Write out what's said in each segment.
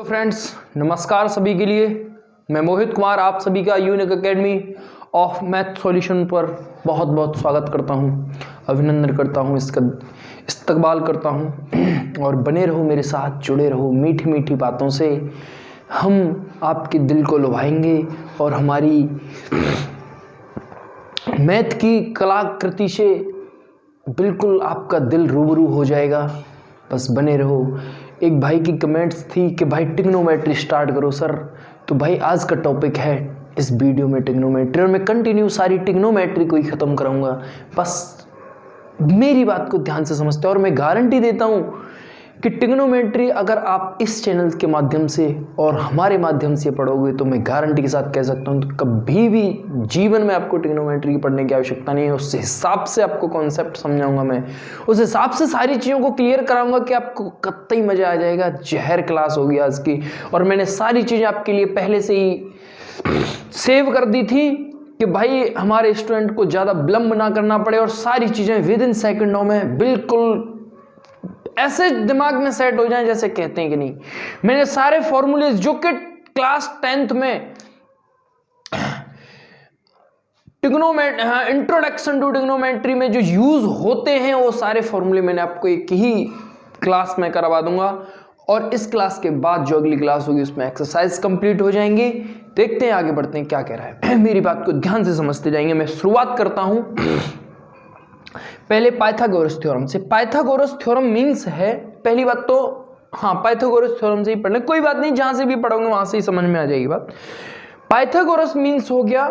तो फ्रेंड्स नमस्कार सभी के लिए। मैं मोहित कुमार आप सभी का unique academy of math solution पर बहुत बहुत स्वागत करता हूं, अभिनंदन करता हूं, इसका इस्तकबाल करता हूं और बने रहो मेरे साथ, जुड़े रहो। मीठी मीठी बातों से हम आपके दिल को लुभाएंगे और हमारी मैथ की कलाकृति से बिल्कुल आपका दिल रूबरू हो जाएगा। बस बने रहो। एक भाई की कमेंट्स थी कि भाई ट्रिग्नोमेट्री स्टार्ट करो सर, तो भाई आज का टॉपिक है इस वीडियो में ट्रिग्नोमेट्री और मैं कंटिन्यू सारी ट्रिग्नोमेट्री को ही ख़त्म कराऊंगा। बस मेरी बात को ध्यान से समझते हैं और मैं गारंटी देता हूं कि ट्रिग्नोमेट्री अगर आप इस चैनल के माध्यम से और हमारे माध्यम से पढ़ोगे तो मैं गारंटी के साथ कह सकता हूं तो कभी भी जीवन में आपको ट्रिग्नोमेट्री पढ़ने की आवश्यकता नहीं है। उस हिसाब से आपको कॉन्सेप्ट समझाऊंगा, मैं उस हिसाब से सारी चीज़ों को क्लियर कराऊंगा कि आपको कतई मज़ा आ जाएगा। जहर क्लास होगी आज की और मैंने सारी चीज़ें आपके लिए पहले से ही सेव कर दी थी कि भाई हमारे स्टूडेंट को ज़्यादा विलंब ना करना पड़े और सारी चीज़ें विद इन सेकेंडों में बिल्कुल ऐसे दिमाग में सेट हो जाएं जैसे कहते हैं कि नहीं। मैंने सारे फॉर्मूले जो कि क्लास 10th में इंट्रोडक्शन टू ट्रिग्नोमेट्री में जो यूज होते हैं वो सारे फॉर्मूले मैंने आपको एक ही क्लास में करवा दूंगा और इस क्लास के बाद जो अगली क्लास होगी उसमें एक्सरसाइज कंप्लीट हो जाएंगी। देखते हैं आगे बढ़ते हैं क्या कह रहा है। मेरी बात को ध्यान से समझते जाएंगे। मैं शुरुआत करता हूं पहले पाइथागोरस थ्योरम से। पाइथागोरस थ्योरम मींस है, पहली बात तो हाँ पाइथागोरस थ्योरम से ही पढ़ लें, कोई बात नहीं, जहां से भी पढ़ोगे वहां से ही समझ में आ जाएगी बात। पाइथागोरस मींस हो गया,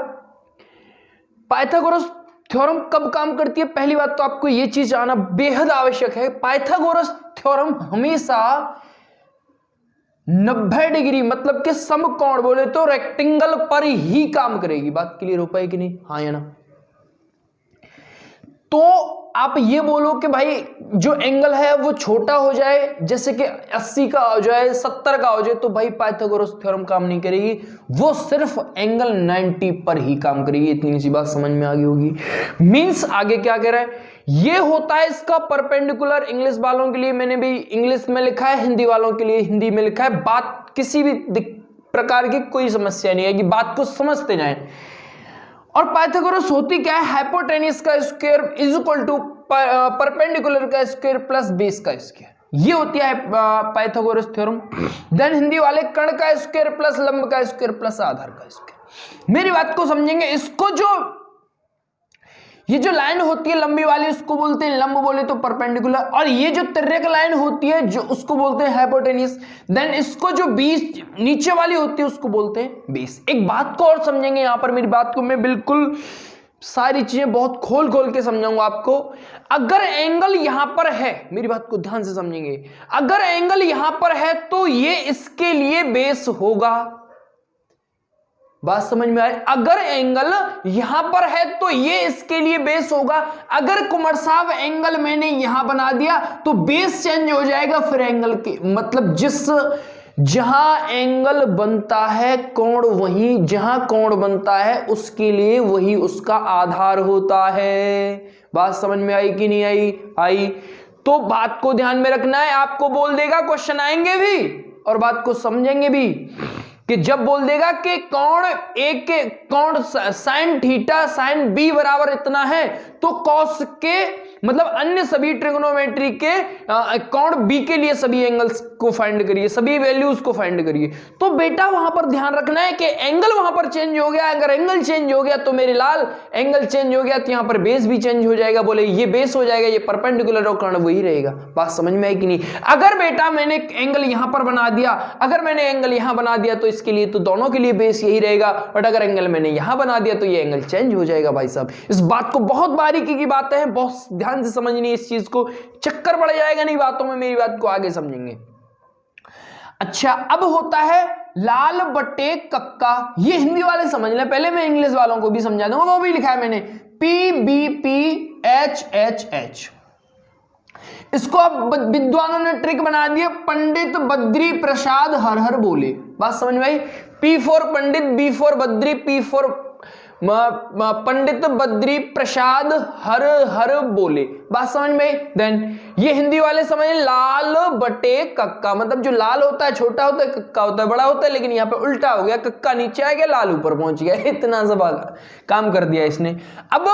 पाइथागोरस थ्योरम कब काम करती है। पहली बात तो आपको यह चीज आना बेहद आवश्यक है, पाइथागोरस थ्योरम हमेशा 90 डिग्री मतलब कि समकोण बोले तो रेक्टेंगल पर ही काम करेगी। बात क्लियर हो पाएगी नहीं, हाँ या ना। तो आप ये बोलो कि भाई जो एंगल है वो छोटा हो जाए, जैसे कि 80 का हो जाए, 70 का हो जाए, तो भाई पाइथागोरस थ्योरम काम नहीं करेगी, वो सिर्फ एंगल 90 पर ही काम करेगी। इतनी सी बात समझ में आ गई होगी। मींस आगे क्या कह रहा है, ये होता है इसका परपेंडिकुलर। इंग्लिश वालों के लिए मैंने भी इंग्लिश में लिखा है, हिंदी वालों के लिए हिंदी में लिखा है। बात किसी भी प्रकार की कोई समस्या नहीं है कि बात को समझते जाएं। और पाइथागोरस होती क्या है, हाइपोटेन्यूस का square is equal to perpendicular का स्क्वायर प्लस बेस का स्क्वायर, ये होती है पाइथागोरस थ्योरम। देन हिंदी वाले कर्ण का स्क्वायर प्लस लंब का स्क्वायर प्लस आधार का स्क्वायर। मेरी बात को समझेंगे, इसको जो ये जो लाइन होती है लंबी वाली उसको बोलते हैं लंब, बोले तो परपेंडिकुलर, और ये जो तिर्यक लाइन होती है जो उसको बोलते हैं हाइपोटेन्यूस। देन इसको जो बीच नीचे वाली होती है उसको बोलते हैं बेस। एक बात को और समझेंगे यहां पर, मेरी बात को मैं बिल्कुल सारी चीजें बहुत खोल खोल के समझाऊंगा आपको। अगर एंगल यहां पर है, मेरी बात को ध्यान से समझेंगे, अगर एंगल यहां पर है तो ये इसके लिए बेस होगा। बात समझ में आए, अगर एंगल यहां पर है तो ये इसके लिए बेस होगा। अगर कुमार साहब एंगल मैंने यहां बना दिया तो बेस चेंज हो जाएगा, फिर एंगल के मतलब जहां एंगल बनता है कोण, वहीं जहां कोण बनता है उसके लिए वही उसका आधार होता है। बात समझ में आई कि नहीं आई? तो बात को ध्यान में रखना है। आपको बोल देगा, क्वेश्चन आएंगे भी और बात को समझेंगे भी कि जब बोल देगा कि कोण ए के कोण साइन थीटा साइन बी बराबर इतना है तो कॉस के मतलब अन्य सभी ट्रिग्नोमेट्री के कोण बी के लिए सभी एंगल्स को फाइंड करिए, सभी वैल्यूज को फाइंड करिए। तो बेटा वहां पर ध्यान रखना है कि एंगल वहां पर चेंज हो गया। अगर एंगल चेंज हो गया तो मेरे लाल एंगल चेंज हो गया तो यहां पर बेस भी चेंज हो जाएगा। बोले ये बेस हो जाएगा, ये परपेंडिकुलर और कर्ण वही रहेगा। बात समझ में आई कि नहीं? अगर बेटा मैंने एंगल यहां पर बना दिया, अगर मैंने एंगल यहां बना दिया तो इसके लिए तो दोनों के लिए बेस यही रहेगा, बट अगर एंगल मैंने यहां बना दिया तो ये एंगल चेंज हो जाएगा। भाई साहब इस बात को बहुत बारीकी की बातें हैं, बहुत ध्यान से समझनी इस चीज को, चक्कर पड़ जाएगा नहीं बातों में, मेरी बात को आगे समझेंगे। अच्छा, अब होता है लाल बट्टे कक्का, ये हिंदी वाले समझ लें, पहले मैं इंग्लिश वालों को भी समझा दूंगा, वो भी लिखा है मैंने PBPHHH। इसको अब विद्वानों ने ट्रिक बना दिया, पंडित बद्री प्रसाद हर हर बोले। बात समझ में आई? P4 पंडित, B4 बद्री, P4 पंडित बद्री प्रसाद हर हर बोले। बात समझ में? देन ये हिंदी वाले समझ लाल बटे कक्का, मतलब जो लाल होता है छोटा होता है, कक्का होता है बड़ा होता है, लेकिन यहाँ पे उल्टा हो गया, कक्का नीचे आ गया, लाल ऊपर पहुंच गया। इतना सब काम कर दिया इसने। अब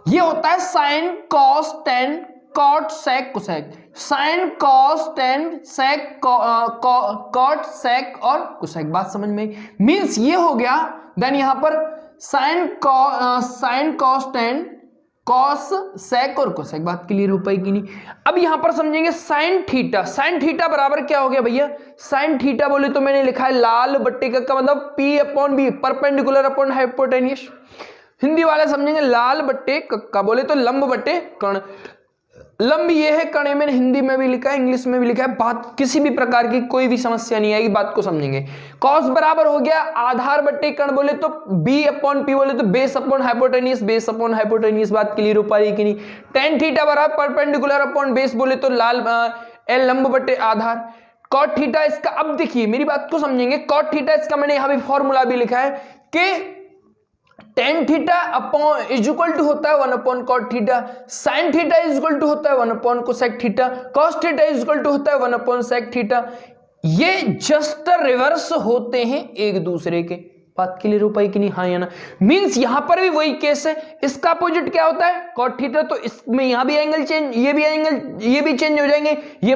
ये होता है sine cos tan cot sec cosec, sine cos tan sec cot sec और कोसेक। बात समझ में? मींस ये हो गया। देन यहां पर sine cos tan cos sec और कोसेक। बात क्लियर हो पाएगी नहीं? अब यहां पर समझेंगे साइन थीटा। साइन थीटा बराबर क्या हो गया भैया? साइन थीटा बोले तो मैंने लिखा है लाल बट्टे का मतलब P upon B, perpendicular upon hypotenuse. Hindi वाले समझेंगे लाल बट्टे कक्का बोले तो लंब बट्टे कर्ण। लंब ये है, कण मैंने हिंदी में भी लिखा है, इंग्लिश में भी लिखा है। बात किसी भी प्रकार की कोई भी समस्या नहीं आएगी, बात को समझेंगे। कॉस बराबर हो गया आधार बट्टे कण बोले तो बी अपॉन पी बोले तो base upon hypotenuse, base upon hypotenuse. बात क्लियर हो पा रही कि नहीं? टेन थीटा बराबर परपेंडिकुलर अपॉन बेस बोले तो लाल एल लंब बट्टे आधार। कॉट थीटा इसका, अब देखिए मेरी बात को समझेंगे, कॉट थीटा इसका मैंने यहां भी फॉर्मूला भी लिखा है कि tan theta upon is equal to होता है 1 upon cot theta, sine theta is equal to होता है 1 upon cosec theta, cos theta is equal to होता है 1 अपॉन सेक थीटा। ये जस्ट रिवर्स होते हैं एक दूसरे के। बात क्लियर हो पाई कि नहीं? हाँ या ना? मींस यहां पर भी वही केस है। इसका अपोजिट क्या होता है? Cot theta. तो इसमें यहां भी एंगल चेंज, ये भी एंगल, ये भी चेंज हो जाएंगे। ये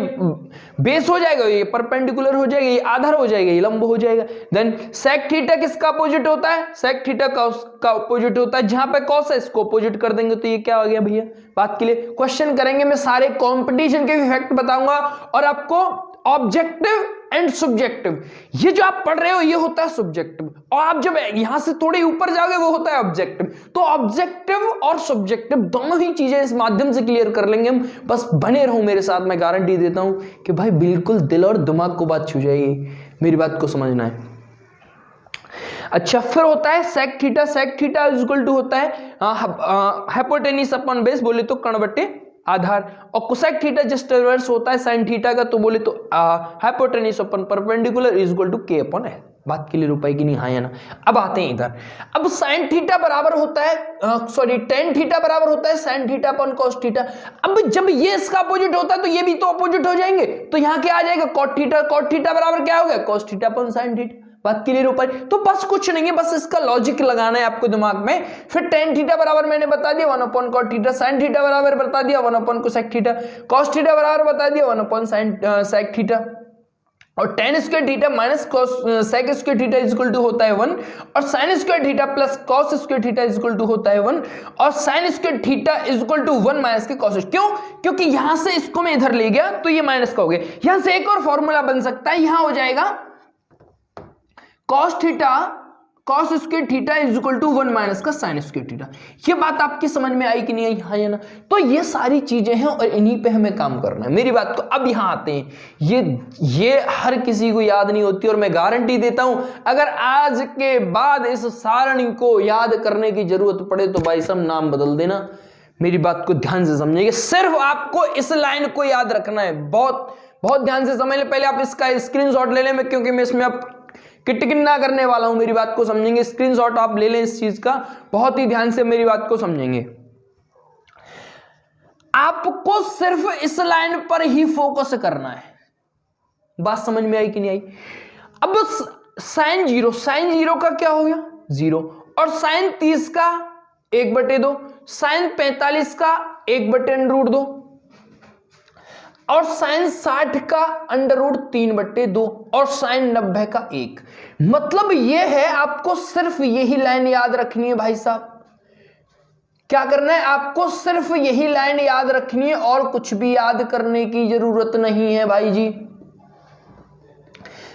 बेस हो जाएगा, ये परपेंडिकुलर हो जाएगा, ये आधार हो जाएगा, ये लंब हो जाएगा। देन सेक थीटा किसका अपोजिट होता है? सेक थीटा का अपोजिट होता है। जहां पे कॉस है इसको अपोजिट कर देंगे तो ये क्या हो गया भैया? बात के लिए क्वेश्चन करेंगे, मैं सारे कॉम्पिटिशन के इफेक्ट बताऊंगा और आपको ऑब्जेक्टिव एंड सब्जेक्टिव, ये जो आप पढ़ रहे हो ये होता है सब्जेक्टिव, और आप जब यहां से थोड़े ऊपर जाओगे वो होता है ऑब्जेक्टिव। तो ऑब्जेक्टिव और सब्जेक्टिव दोनों ही चीजें इस माध्यम से क्लियर कर लेंगे हम। बस बने रहो मेरे साथ, मैं गारंटी देता हूं कि भाई बिल्कुल दिल और दिमाग को बात छू जाएगी। मेरी बात को समझना है। अच्छा, फिर होता है sec theta. Sec theta is equal to होता है हाइपोटेन्यूस अपॉन बेस बोले तो कर्ण बट्टे आधार, और कोसेक थीटा जस्ट रिवर्स होता है साइन थीटा का, तो बोले तो hypotenuse upon perpendicular is equal to के अपॉन एल। बात क्लियर हो पाएगी नहीं? हाँ या ना? अब आते हैं इधर। अब साइन थीटा बराबर होता है सॉरी टेन थीटा बराबर होता है sine theta upon cos theta. अब जब ये इसका अपोजिट होता है तो ये भी तो अपोजिट हो जाएंगे, तो यहाँ क्या आ जाएगा? Cot theta. कॉट थीटा बराबर क्या हो गया? Cos theta upon sine theta. बात क्लियर हो पाई? तो बस कुछ नहीं है, बस इसका लॉजिक लगाना है आपको दिमाग में। फिर टेन थीटा बराबर मैंने बता दिया 1 upon cot theta, sine theta बराबर बता दिया 1 upon cosec theta, cos theta बराबर बता दिया 1 अपॉन साइन सेक थीटा, और tan square theta minus sec square theta is equal to होता है 1, और sine square theta plus cos square theta is equal to होता है 1, और sine square theta is equal to 1 minus के cos. क्यों? क्योंकि यहां से इसको मैं इधर ले गया तो ये माइनस का हो गया। यहां से एक और फॉर्मूला बन सकता है, यहां हो जाएगा cos theta cos square theta is equal to 1 minus का साइन स्क्वायर थीटा। ये बात आपकी समझ में आई कि नहीं आई? हाँ या ना? तो ये सारी चीजें हैं और इन्हीं पे हमें काम करना है। मेरी बात को अब यहां आते हैं, ये हर किसी को याद नहीं होती, और मैं गारंटी देता हूं अगर आज के बाद इस सारणी को याद करने की जरूरत पड़े तो भाई सब नाम बदल देना। मेरी बात को ध्यान से समझिए, सिर्फ आपको इस लाइन को याद रखना है। बहुत बहुत ध्यान से समझ ले। पहले आप इसका स्क्रीनशॉट ले लें, क्योंकि मैं इसमें आप किटकिन ना करने वाला हूं। मेरी बात को समझेंगे, स्क्रीनशॉट आप ले लें इस चीज का, बहुत ही ध्यान से मेरी बात को समझेंगे। आपको सिर्फ इस लाइन पर ही फोकस करना है। बात समझ में आई कि नहीं आई? अब साइन जीरो का क्या हो गया? 0, और साइन 30 का 1/2, साइन 45 का 1/√2, और साइन 60 का √3/2, और साइन 90 का 1। मतलब ये है, आपको सिर्फ यही लाइन याद रखनी है भाई साहब। क्या करना है? आपको सिर्फ यही लाइन याद रखनी है, और कुछ भी याद करने की जरूरत नहीं है भाई जी।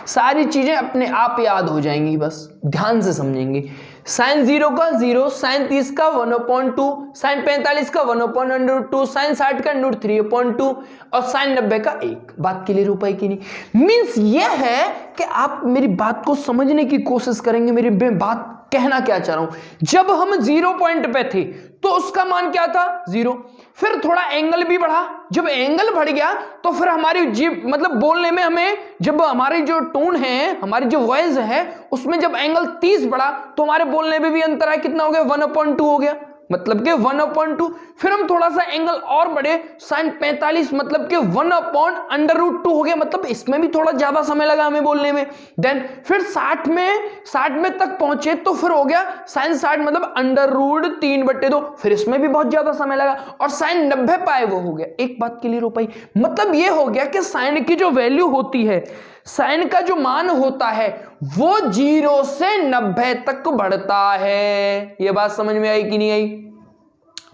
सारी चीजें अपने आप याद हो जाएंगी, बस ध्यान से समझेंगे। साइन 0 का 0, साइन 30 का 1/2, साइन 45 का 1/√2, साइन 60 का √3/2, और साइन 90 का 1। बात क्लियर हो पाई कि नहीं? मीन्स ये है कि आप मेरी बात को समझने की कोशिश करेंगे, मेरी बात कहना क्या चाह रहा हूं, जब हम 0 पॉइंट पे थे तो उसका मान क्या था 0, फिर थोड़ा एंगल भी बढ़ा, जब एंगल बढ़ गया तो फिर हमारी जीभ मतलब बोलने में हमें, जब हमारी जो टोन है, हमारी जो वॉइस है, उसमें जब एंगल 30 बढ़ा तो हमारे बोलने में भी अंतर है, कितना हो गया 1/2 हो गया, मतलब कि 1/2। फिर हम थोड़ा सा एंगल और बढ़े sin 45 मतलब कि 1/√2 हो गया, मतलब इसमें भी थोड़ा ज्यादा समय लगा हमें बोलने में। देन फिर 60 में तक पहुंचे तो फिर हो गया sin 60 मतलब √3/2, फिर इसमें भी बहुत ज्यादा समय लगा, और sin 90 पाए वो हो गया। एक बात क्लियर हो पाई, मतलब ये हो गया कि sin की जो वैल्यू होती है, sin का जो मान होता है वो 0 से 90 तक बढ़ता है। ये बात समझ में आई कि नहीं आई?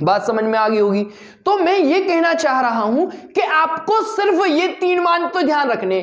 बात समझ में आ गई होगी। तो मैं ये कहना चाह रहा हूं कि आपको सिर्फ ये 3 मान तो ध्यान रखने,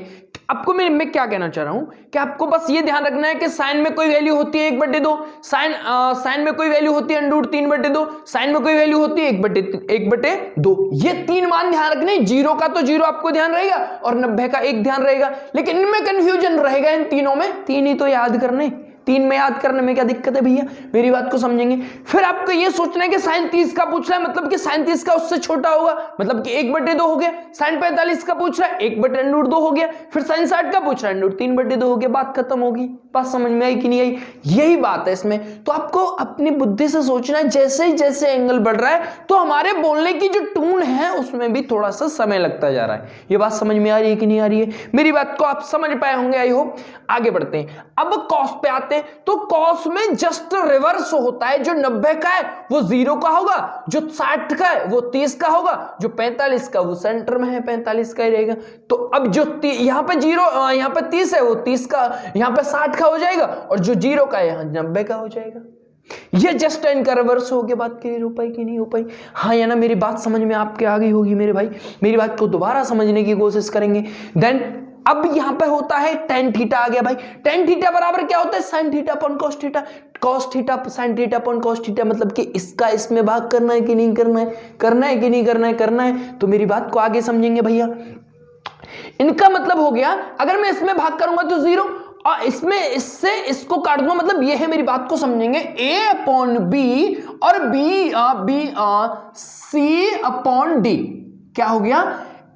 आपको मैं क्या कहना चाह रहा हूं कि आपको बस ये ध्यान रखना है कि साइन में कोई वैल्यू होती है 1/2, साइन में कोई वैल्यू होती है √3/2, साइन में कोई वैल्यू होती है 1/2। ये 3 मान ध्यान रखने, 0 का तो 0 आपको ध्यान रहेगा और 90 का 1 ध्यान रहेगा, लेकिन इनमें कंफ्यूजन रहेगा इन तीनों में, 3 ही तो याद करने, 3 में याद करने में क्या दिक्कत है भैया, मेरी बात को समझेंगे। फिर आपको ये सोचना है कि sin 30 का पूछ रहा है, मतलब कि sin 30 का उससे छोटा होगा, मतलब कि 1/2 हो गया। sin 45 का पूछ रहा है 1/√2 हो गया। फिर sin 60 का पूछ रहा है √3/2 हो गया, बात खत्म होगी। बात समझ में आई कि नहीं आई? यही बात है इसमें। तो आपको अपनी बुद्धि से सोचना है, जैसे ही जैसे एंगल बढ़ रहा है तो हमारे बोलने की जो टून है उसमें भी थोड़ा सा समय लगता जा रहा है। ये बात समझ में आ रही है कि नहीं आ रही है? मेरी बात को आप समझ पाए होंगे, आई होप। आगे बढ़ते हैं, अब कॉस पे आते हैं। तो कॉस में जस्ट रिवर्स होता है, जो 90 का है वो 0 का होगा, जो 60 का है वो 30 का होगा, जो 45 का वो सेंटर में है 45 का ही रहेगा। तो अब जो यहाँ पे 0 यहाँ पे 30 है वो 30 का, यहाँ पे 60 का हो जाएगा, और जो 0 का है यहाँ 90 का हो जाएगा। ये जस्ट इनका रिवर्स हो गया। बात क्लियर हो पाई कि नहीं हो पाई? हाँ या ना? मेरी बात समझ में आपके आ गई होगी मेरे भाई। मेरी बात को दोबारा समझने की कोशिश करेंगे। देन अब यहां पे होता है tan थीटा आ गया भाई। tan थीटा बराबर क्या होता है? sin theta upon cos theta. cos theta sin theta upon cos theta, मतलब कि इसका इसमें भाग करना है कि नहीं करना है, करना है कि नहीं करना है, करना है। तो मेरी बात को आगे समझेंगे भैया। इनका मतलब हो गया, अगर मैं इसमें भाग करूंगा तो 0, और इसमें इससे इसको काट दूंगा, मतलब ये है, मेरी बात को समझेंगे। a अपॉन b और b c अपॉन d क्या हो गया?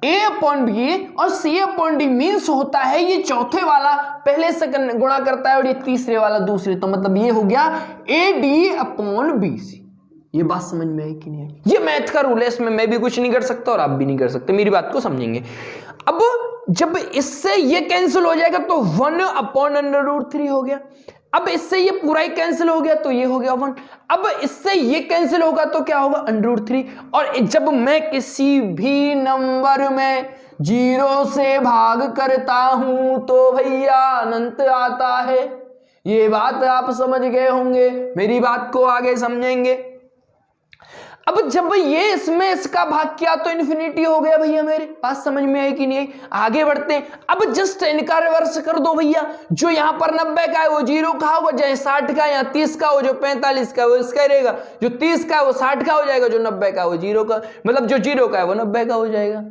a अपॉन बी और c अपॉन डी मीन्स होता है ये चौथे वाला पहले से गुणा करता है और ये तीसरे वाला दूसरे, तो मतलब ये हो गया ad अपॉन bc। ये बात समझ में आई कि नहीं आई? ये मैथ का रूल है, इसमें मैं भी कुछ नहीं कर सकता और आप भी नहीं कर सकते। मेरी बात को समझेंगे। अब जब इससे ये कैंसिल हो जाएगा तो 1 अपॉन √3 हो गया। अब इससे ये पूरा ही कैंसिल हो गया तो ये हो गया 1। अब इससे ये कैंसिल होगा तो क्या होगा? √3। और जब मैं किसी भी नंबर में 0 से भाग करता हूं तो भैया अनंत आता है। ये बात आप समझ गए होंगे, मेरी बात को आगे समझेंगे। अब जब ये इसमें इसका भाग किया तो इन्फिनिटी हो गया भैया। मेरी बात समझ में आई कि नहीं आई? आगे बढ़ते हैं। अब जस्ट इनका रिवर्स कर दो भैया। जो यहाँ पर 90 का है वो 0 का होगा, चाहे 60 का, यहाँ 30 का हो, जो 45 का वो इसका रहेगा, जो 30 का है वो 60 का हो जाएगा, जो 90 का वो 0 का, मतलब जो 0 का है वो 90 का हो जाएगा।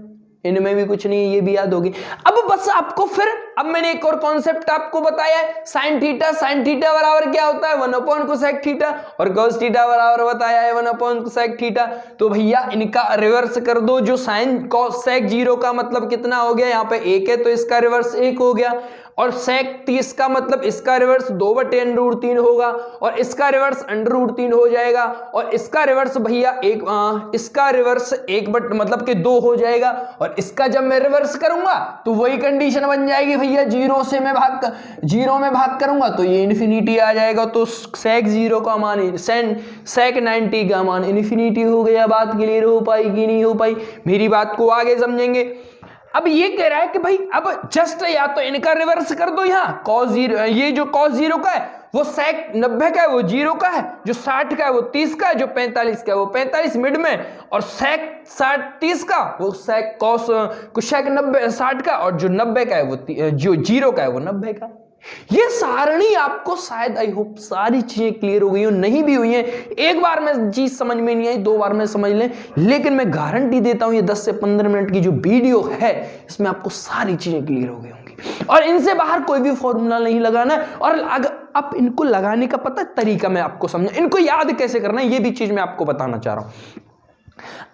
इनमें भी कुछ नहीं है, ये भी याद होगी। अब बस आपको फिर अब मैंने एक और कॉन्सेप्ट आपको बताया है, साइन थीटा बराबर क्या होता है? 1 अपॉन कोसेक थीटा, और cos थीटा बराबर बताया है 1 अपॉन कोसेक थीटा। तो भैया इनका रिवर्स कर दो। जो साइन कोसेक 0 का मतलब कितना हो गया? यहाँ पे 1 है तो इसका रिवर्स 1 हो गया, और सेक 30 का मतलब इसका रिवर्स 2/√3 होगा, और इसका रिवर्स √3 हो जाएगा, और इसका रिवर्स भैया इसका रिवर्स 1 मतलब कि 2 हो जाएगा। और इसका जब मैं रिवर्स करूंगा तो वही कंडीशन बन जाएगी भैया, 0 में भाग करूंगा तो ये इन्फिनिटी आ जाएगा। तो सेक 0 का मान सेक 90 का मान इन्फिनिटी हो गया। बात क्लियर हो पाई कि नहीं हो पाई? मेरी बात को आगे समझेंगे। अब ये कह रहा है कि भाई अब जस्ट या तो इनका रिवर्स कर दो, यहाँ cos 0, ये जो cos 0 का है वो सेक 90 का है वो 0 का है, जो 60 का है वो 30 का है, जो 45 का है वो 45 मिड में, और सेक 30 का वो सेक cos कोसेक 90 60 का, और जो 90 का है वो जो 0 का है वो 90 का। ये सारणी आपको शायद आई होप सारी चीजें क्लियर हो गई हो, नहीं भी हुई है एक बार में चीज समझ में नहीं आई 2 बार में समझ लें, लेकिन मैं गारंटी देता हूं ये 10 से 15 मिनट की जो वीडियो है इसमें आपको सारी चीजें क्लियर हो गई होंगी, और इनसे बाहर कोई भी फॉर्मूला नहीं लगाना है। और अब इनको लगाने का पता तरीका मैं आपको समझा, इनको याद कैसे करना है ये भी चीज मैं आपको बताना चाह रहा हूं।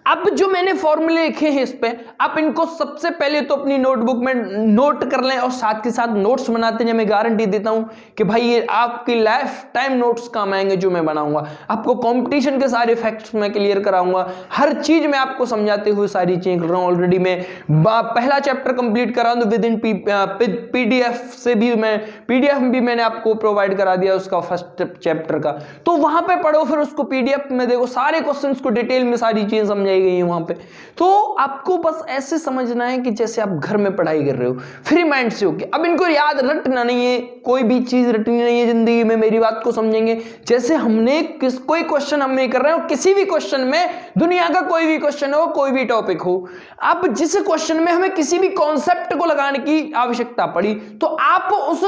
अब जो मैंने फॉर्मूले लिखे हैं इस पे, आप इनको सबसे पहले तो अपनी नोटबुक में नोट कर लें और साथ के साथ नोट्स बनाते हैं। मैं गारंटी देता हूं कि भाई ये आपकी लाइफ टाइम नोट्स काम आएंगे जो मैं बनाऊंगा। आपको कंपटीशन के सारे फैक्ट्स मैं क्लियर कराऊंगा, हर चीज मैं आपको समझाते हुए सारी चीजें कर रहा हूं। ऑलरेडी मैं पहला चैप्टर कंप्लीट करा दूं विद इन पीडीएफ से भी, मैं पीडीएफ भी मैंने आपको प्रोवाइड करा दिया उसका फर्स्ट चैप्टर का, तो वहां पे पढ़ो, फिर उसको पीडीएफ में देखो, सारे क्वेश्चंस को डिटेल में सारी चीजें समझाई गई है वहां पे। तो आपको बस ऐसे समझना है कि जैसे आप घर में पढ़ाई कर रहे हो, फ्री माइंड से होके। अब इनको याद रटना नहीं है, कोई भी चीज रटनी नहीं है जिंदगी में, मेरी बात को समझेंगे। जैसे हमने कोई क्वेश्चन हम कर रहे हो, किसी भी क्वेश्चन में, दुनिया का कोई भी क्वेश्चन हो, कोई भी टॉपिक हो, अब जिस क्वेश्चन में हमें किसी भी कॉन्सेप्ट को लगाने की आवश्यकता पड़ी, तो आप उस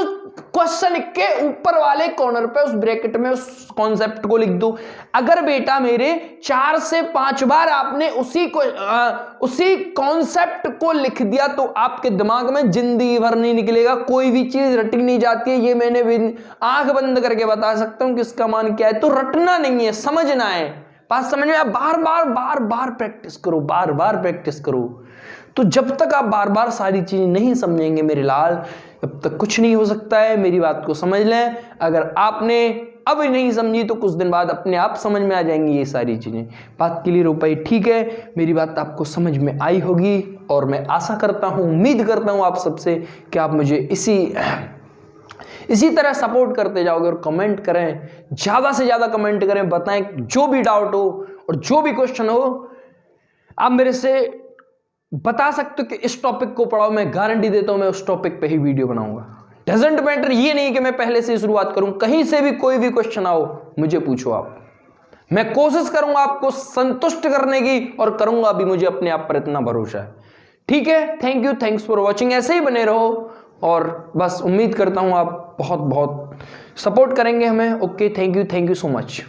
क्वेश्चन के ऊपर वाले कॉर्नर पे उस ब्रैकेट में उस कॉन्सेप्ट को लिख दो। अगर बेटा मेरे 4 से 5 बार आपने उसी कॉन्सेप्ट को लिख दिया तो आपके दिमाग में जिंदगी भर नहीं निकलेगा, कोई भी चीज रटी नहीं जाती है। ये मैंने आंख बंद करके बता सकता हूं कि इसका मान क्या है। तो रटना नहीं है, समझना है। बात समझ में? बार बार प्रैक्टिस करो, बार बार प्रैक्टिस करो। तो जब तक आप बार बार सारी चीजें नहीं समझेंगे मेरे लाल, तब तक कुछ नहीं हो सकता है। मेरी बात को समझ लें। अगर आपने अब नहीं समझी तो कुछ दिन बाद अपने आप समझ में आ जाएंगी ये सारी चीजें। बात क्लियर हो पाई? ठीक है, मेरी बात आपको समझ में आई होगी और मैं आशा करता हूं, उम्मीद करता हूं आप सबसे कि आप मुझे इसी तरह सपोर्ट करते जाओगे और कमेंट करें, ज्यादा से ज्यादा कमेंट करें, बताएं जो भी डाउट हो और जो भी क्वेश्चन हो आप मेरे से बता सकते हो कि इस टॉपिक को पढ़ाओ। मैं गारंटी देता हूं मैं उस टॉपिक पे ही वीडियो बनाऊंगा। डजंट मैटर, ये नहीं कि मैं पहले से शुरुआत करूं, कहीं से भी कोई भी क्वेश्चन आओ मुझे पूछो आप, मैं कोशिश करूंगा आपको संतुष्ट करने की और करूंगा भी, मुझे अपने आप पर इतना भरोसा है। ठीक है, thank you, thanks for watching. ऐसे ही बने रहो और बस उम्मीद करता हूं आप बहुत बहुत सपोर्ट करेंगे हमें। Okay, thank you so much.